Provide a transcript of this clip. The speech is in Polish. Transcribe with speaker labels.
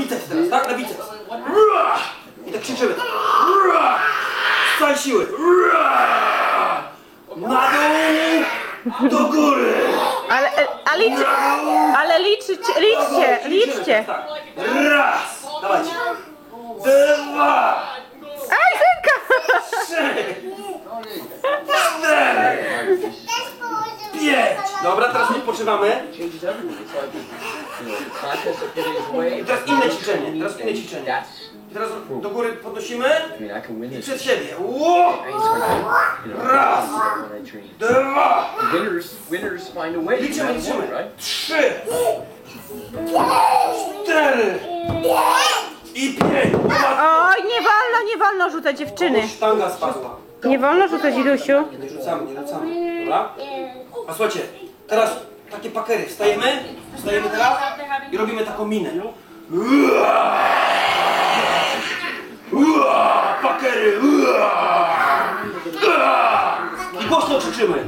Speaker 1: biceps teraz, tak? Na biceps. I tak krzyczymy. Z całej siły. Na dół, do góry.
Speaker 2: Ale liczcie.
Speaker 1: Tak. Raz. Dawajcie. Dwa.
Speaker 2: Aj, synka!
Speaker 1: Trzy. Cztery. Pięć. Dobra, teraz odpoczywamy. I teraz inne ćwiczenie. I teraz do góry podnosimy i przed siebie. Raz. Dwa. Liczymy. Trzy. Cztery. I pięć.
Speaker 2: Oj, nie wolno rzucać dziewczyny.
Speaker 1: Sztanga spadła.
Speaker 2: Nie wolno rzucać, Ilusiu.
Speaker 1: Nie rzucamy. Dobra? A słuchajcie, teraz takie pakery. Wstajemy teraz i robimy taką minę. Pakery. I głośno krzyczymy.